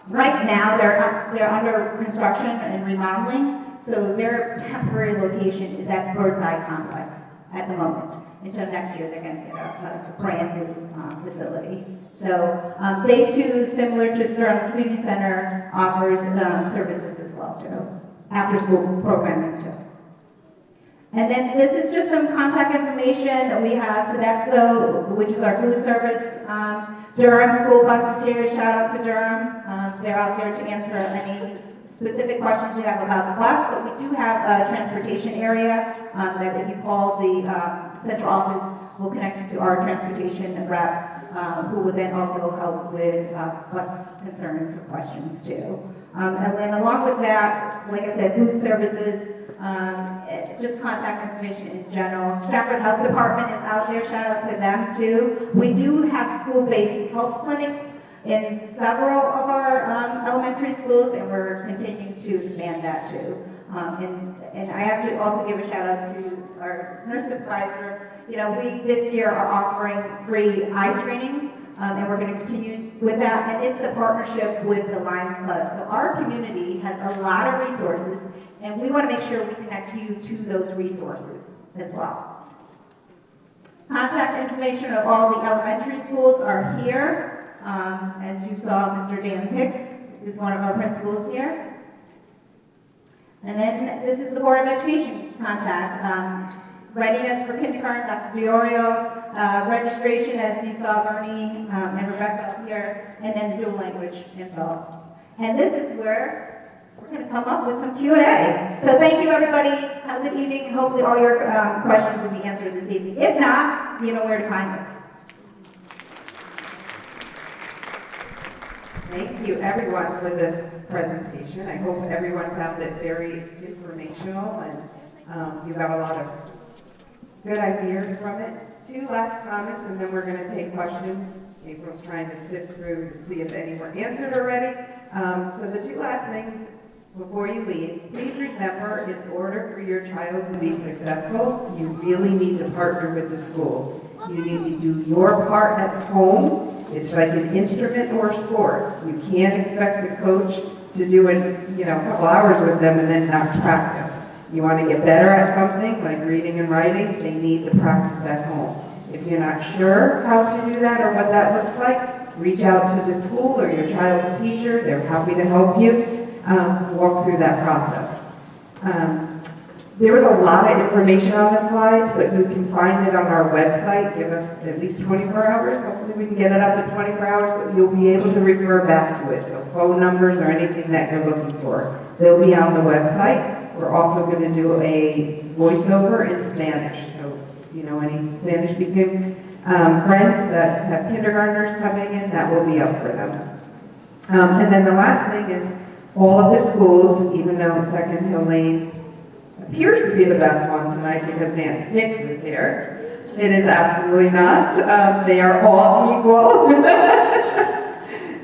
Right now, they're under construction and remodeling, so their temporary location is at Birdseye Complex at the moment. Until next year, they're going to get a brand new facility. So they too, similar to Sterling Community Center, offers services as well too, after school programming too. And then this is just some contact information. We have Sodexo, which is our food service. Durham School Bus is here. Shout out to Durham. They're out there to answer any specific questions you have about the bus, but we do have a transportation area that if you call the central office, we'll connect you to our transportation rep, who will then also help with bus concerns or questions too. And then along with that, like I said, food services, just contact information in general. Stratford Health Department is out there, shout out to them too. We do have school-based health clinics in several of our elementary schools, and we're continuing to expand that too. And I have to also give a shout out to our nurse supervisor. You know, we this year are offering free eye screenings, and we're going to continue with that. And it's a partnership with the Lions Club. So our community has a lot of resources, and we want to make sure we connect you to those resources as well. Contact information of all the elementary schools are here. As you saw, Mr. Dan Hicks is one of our principals here. And then this is the Board of Education contact. Readiness for kindergarten, Dr. Diorio, registration, as you saw Bernie and Rebecca up here, and then the dual language info. And this is where we're going to come up with some Q&A. So thank you, everybody. Have a good evening, and hopefully all your questions will be answered this evening. If not, you know where to find us. Thank you, everyone, for this presentation. I hope everyone found it very informational, and you got a lot of good ideas from it. 2 last comments, and then we're going to take questions. April's trying to sift through to see if any were answered already. So the 2 last things before you leave, please remember, in order for your child to be successful, you really need to partner with the school. You need to do your part at home. It's like an instrument or a sport. You can't expect the coach to do it, a couple hours with them and then not practice. You want to get better at something like reading and writing, they need to practice at home. If you're not sure how to do that or what that looks like, reach out to the school or your child's teacher. They're happy to help you walk through that process. There was a lot of information on the slides, but you can find it on our website. Give us at least 24 hours. Hopefully we can get it up in 24 hours, but you'll be able to refer back to it. So phone numbers or anything that you're looking for, they'll be on the website. We're also going to do a voiceover in Spanish. So, you know, any Spanish-speaking friends that have kindergartners coming in, that will be up for them. And then the last thing is all of the schools, even though Second Hill Lane appears to be the best one tonight because Dan Hicks is here. It is absolutely not. They are all equal.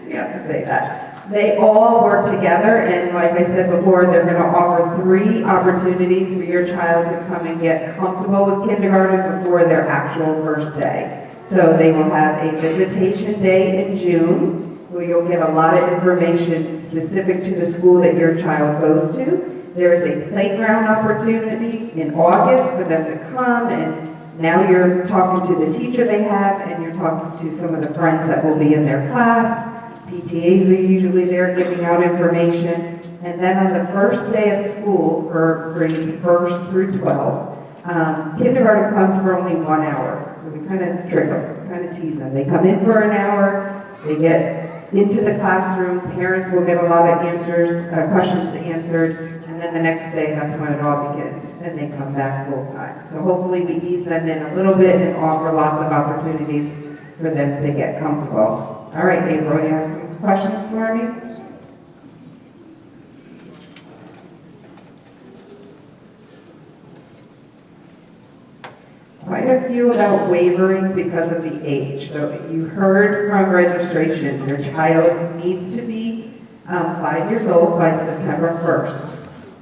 You have to say that. They all work together, and like I said before, they're going to offer 3 opportunities for your child to come and get comfortable with kindergarten before their actual first day. So they will have a visitation day in June, where you'll get a lot of information specific to the school that your child goes to. There is a playground opportunity in August for them to come, and now you're talking to the teacher they have, and you're talking to some of the friends that will be in their class. PTAs are usually there giving out information. And then on the first day of school for grades 1st through 12, kindergarten comes for only 1 hour. So we kind of trick them, kind of tease them. They come in for an hour, they get into the classroom, parents will get a lot of questions answered, and then the next day, that's when it all begins, and they come back full time. So hopefully we ease them in a little bit and offer lots of opportunities for them to get comfortable. All right, April, you have some questions for me? Quite a few about wavering because of the age. So you heard from registration, your child needs to be 5 years old by September 1st.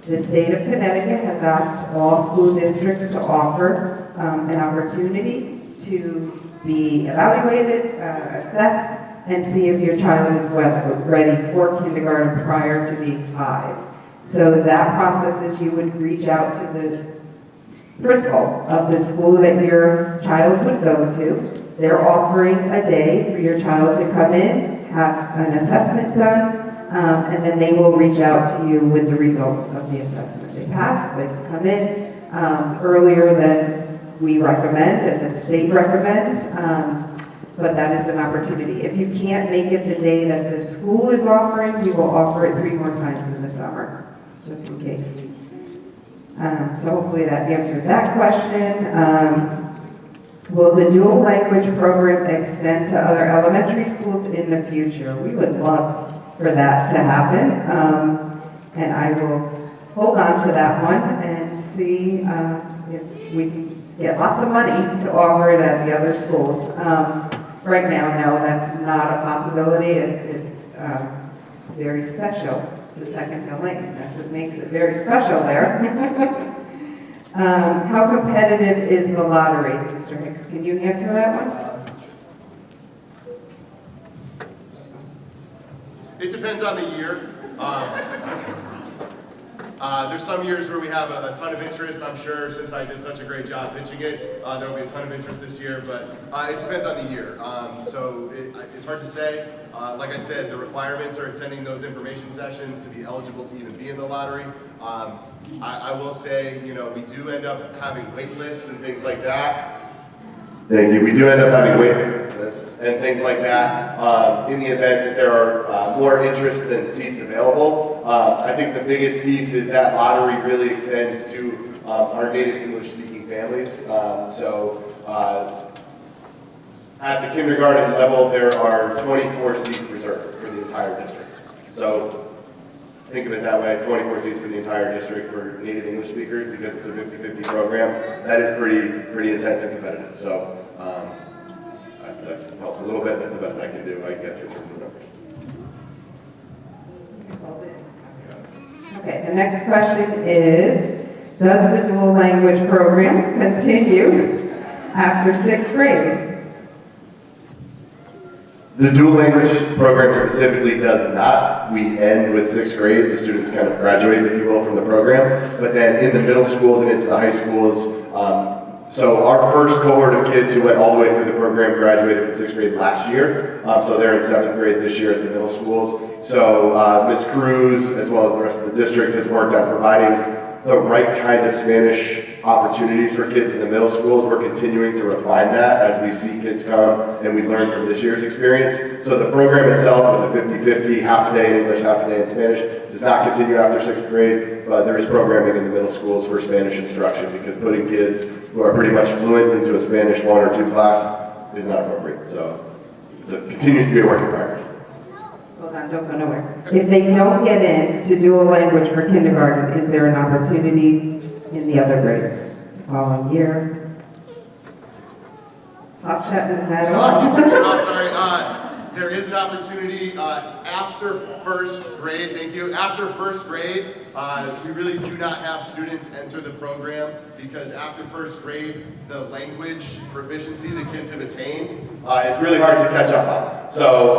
The state of Connecticut has asked all school districts to offer an opportunity to be evaluated, assessed, and see if your child is ready for kindergarten prior to being 5. So that process is you would reach out to the principal of the school that your child would go to. They're offering a day for your child to come in, have an assessment done, and then they will reach out to you with the results of the assessment. They pass, they can come in earlier than we recommend and the state recommends, but that is an opportunity. If you can't make it the day that the school is offering, we will offer it 3 more times in the summer, just in case. So hopefully that answers that question. Will the dual language program extend to other elementary schools in the future? We would love for that to happen. And I will hold on to that one and see if we can get lots of money to offer it at the other schools. Right now, no, that's not a possibility. It's very special to Second Hill Lane. That's what makes it very special there. How competitive is the lottery? Mr. Hicks, can you answer that one? It depends on the year. There's some years where we have a ton of interest. I'm sure since I did such a great job pitching it, there will be a ton of interest this year, but it depends on the year. So it's hard to say. Like I said, the requirements are attending those information sessions to be eligible to even be in the lottery. I will say, you know, we do end up having wait lists and things like that. Thank you. We do end up having wait lists and things like that in the event that there are more interest than seats available. I think the biggest piece is that lottery really extends to our native English-speaking families. At the kindergarten level, there are 24 seats reserved for the entire district. So think of it that way, 24 seats for the entire district for native English speakers because it's a 50-50 program. That is pretty intense and competitive. So that helps a little bit. That's the best I can do, I guess, in terms of numbers. Okay, the next question is, does the dual language program continue after 6th grade? The dual language program specifically does not. We end with 6th grade. The students kind of graduate, if you will, from the program. But then in the middle schools and into the high schools, so our first cohort of kids who went all the way through the program graduated from 6th grade last year. So they're in 7th grade this year at the middle schools. So Ms. Cruz, as well as the rest of the district, has worked on providing the right kind of Spanish opportunities for kids in the middle schools. We're continuing to refine that as we see kids come and we learn from this year's experience. So the program itself with a 50-50, half a day in English, half a day in Spanish, does not continue after 6th grade, but there is programming in the middle schools for Spanish instruction because putting kids who are pretty much fluent into a Spanish 1 or 2 class is not appropriate. So it continues to be a work in progress. Hold on, don't go nowhere. If they don't get in to dual language for kindergarten, is there an opportunity in the other grades? Following year? Stop shutting that off. There is an opportunity after 1st grade, thank you. After 1st grade, we really do not have students enter the program because after 1st grade, the language proficiency the kids have attained is really hard to catch up on. So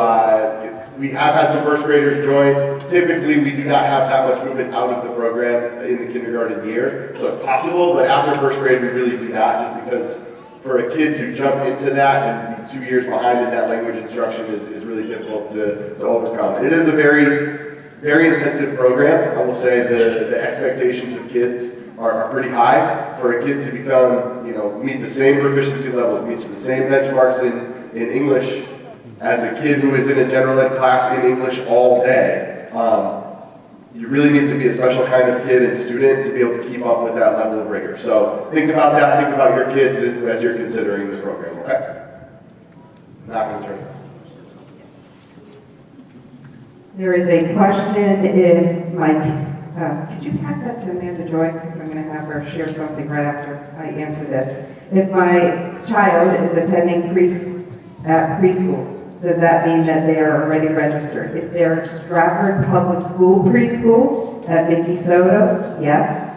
we have had some 1st graders join. Typically, we do not have that much movement out of the program in the kindergarten year, so it's possible, but after 1st grade, we really do not, just because for a kid to jump into that and be 2 years behind in that language instruction is really difficult to overcome. And it is a very, very intensive program. I will say the expectations of kids are pretty high. For a kid to become, meet the same proficiency levels, meet the same benchmarks in English as a kid who is in a general ed class in English all day, you really need to be a special kind of kid and student to be able to keep up with that level of rigor. So think about that, think about your kids as you're considering the program, okay? Not going to turn it. There is a question if could you pass that to Amanda Joy? Because I'm going to have her share something right after I answer this. If my child is attending preschool, does that mean that they are already registered? If they're Stratford Public School preschool at Vicky Soto, yes.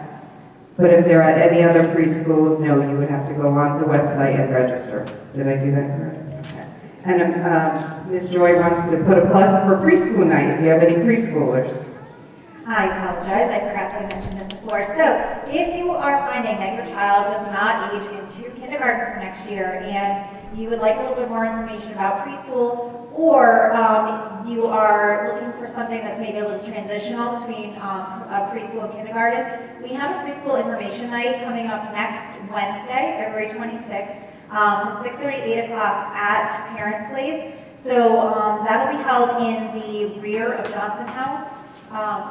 But if they're at any other preschool, no, you would have to go on the website and register. Did I do that correct? Okay. And Ms. Joy wants to put a plug for preschool night if you have any preschoolers. I apologize, I forgot to mention this before. So if you are finding that your child does not age into kindergarten for next year and you would like a little bit more information about preschool, or you are looking for something that's maybe a little transitional between preschool and kindergarten, we have a preschool information night coming up next Wednesday, February 26th, from 6:30 to 8 o'clock at Parents' Place. So that'll be held in the rear of Johnson House.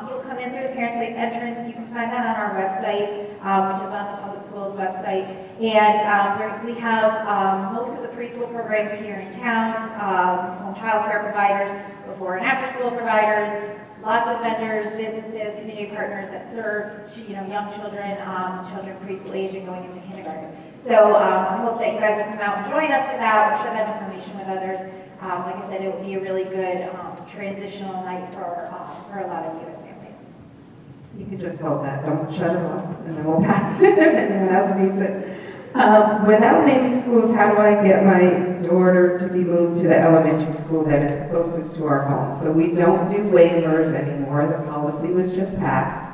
You'll come in through the Parents' Place entrance. You can find that on our website, which is on the public schools website. And we have most of the preschool programs here in town, home child care providers, before and after school providers, lots of vendors, businesses, community partners that serve young children, children preschool age and going into kindergarten. So I hope that you guys will come out and join us for that. We'll share that information with others. Like I said, it will be a really good transitional night for a lot of you as families. You can just hold that, don't shut it off, and then we'll pass it if anyone else needs it. Without naming schools, how do I get my daughter to be moved to the elementary school that is closest to our home? So we don't do waivers anymore, the policy was just passed.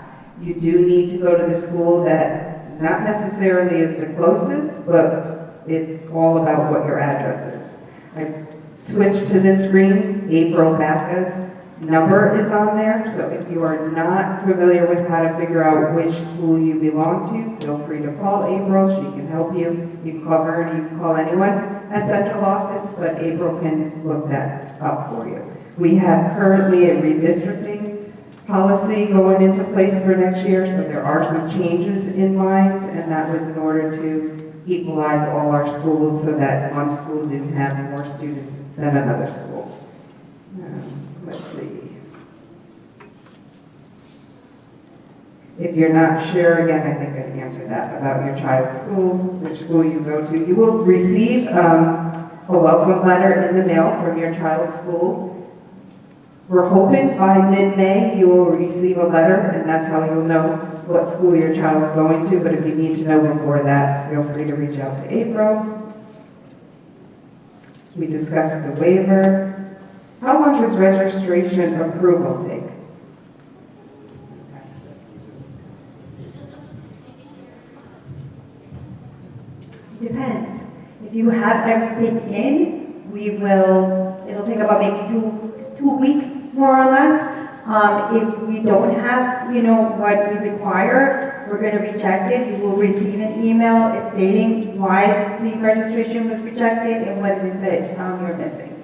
You do need to go to the school that not necessarily is the closest, but it's all about what your address is. I switched to this screen, April Baca's number is on there, so if you are not familiar with how to figure out which school you belong to, feel free to call April, she can help you. You can call her and you can call anyone at central office, but April can look that up for you. We have currently a redistricting policy going into place for next year, so there are some changes in lines, and that was in order to equalize all our schools so that one school didn't have more students than another school. Let's see. If you're not sure, again, I think I answered that about your child's school, which school you go to. You will receive a welcome letter in the mail from your child's school. We're hoping by mid-May you will receive a letter, and that's how you'll know what school your child's going to, but if you need to know before that, feel free to reach out to April. We discussed the waiver. How long does registration approval take? Depends. If you have everything in, it'll take about maybe two weeks, more or less. If we don't have, what we require, were going to reject it, you will receive an email stating why the registration was rejected and what it is that you're missing.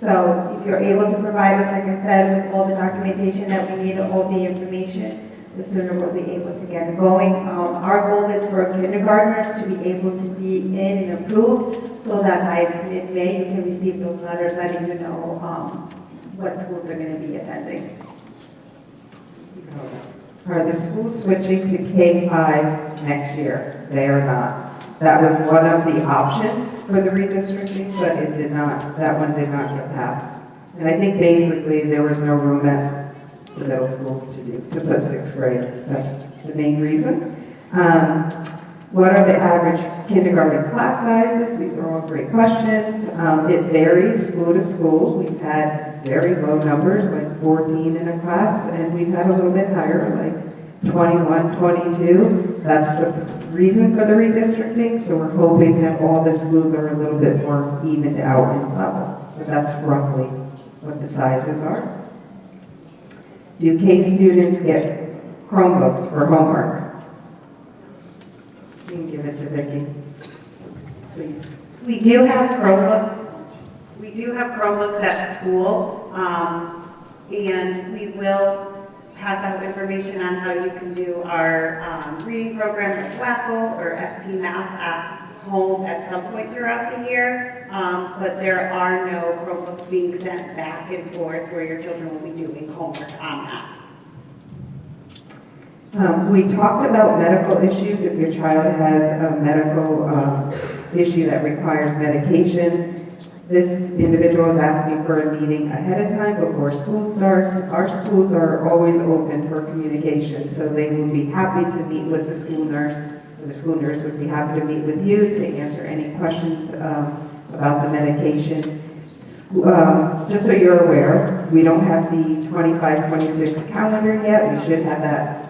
So if you're able to provide us, like I said, with all the documentation that we need, all the information, the sooner we'll be able to get it going. Our goal is for kindergartners to be able to be in and approved so that by mid-May you can receive those letters letting you know what schools they're going to be attending. Are the schools switching to K-5 next year? They are not. That was one of the options for the redistricting, but it did not, that one did not get passed. And I think basically there was no room at the middle schools to put 6th grade. That's the main reason. What are the average kindergarten class sizes? These are all great questions. It varies school to school. We've had very low numbers, like 14 in a class, and we've had a little bit higher, like 21, 22. That's the reason for the redistricting, so we're hoping that all the schools are a little bit more evened out in level. So that's roughly what the sizes are. Do K students get Chromebooks for homework? You can give it to Vicki, please. We do have Chromebooks. We do have Chromebooks at school, and we will pass out information on how you can do our reading program with WAFL or ST Math at home at some point throughout the year, but there are no Chromebooks being sent back and forth where your children will be doing homework on that. We talked about medical issues. If your child has a medical issue that requires medication, this individual is asking for a meeting ahead of time before school starts. Our schools are always open for communication, so they would be happy to meet with the school nurse, or the school nurse would be happy to meet with you to answer any questions about the medication. Just so you're aware, we don't have the 25-26 calendar yet. We should have that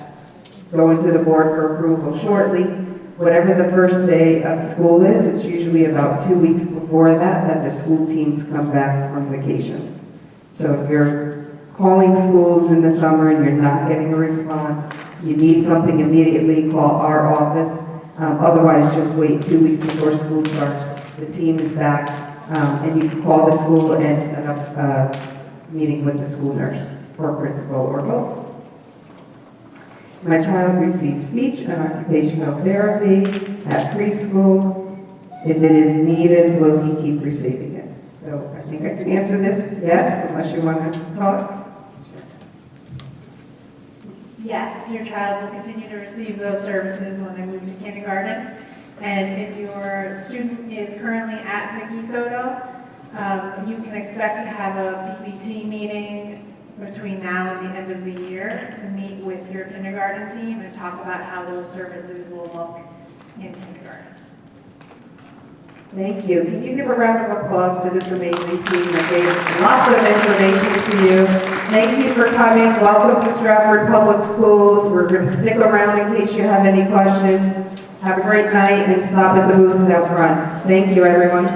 go into the board for approval shortly. Whatever the first day of school is, it's usually about 2 weeks before that the school teams come back from vacation. So if you're calling schools in the summer and you're not getting a response, you need something immediately, call our office. Otherwise, just wait 2 weeks before school starts. The team is back, and you can call the school and set up a meeting with the school nurse or principal or both. My child receives speech and occupational therapy at preschool. If it is needed, will he keep receiving it? So I think I can answer this, yes, unless you want to talk. Yes, your child will continue to receive those services when they move to kindergarten. And if your student is currently at Vicky Soto, you can expect to have a PPT meeting between now and the end of the year to meet with your kindergarten team and talk about how those services will look in kindergarten. Thank you. Can you give a round of applause to this amazing team that gave lots of information to you? Thank you for coming. Welcome to Stratford Public Schools. We're going to stick around in case you have any questions. Have a great night and stop at the booths out front. Thank you, everyone.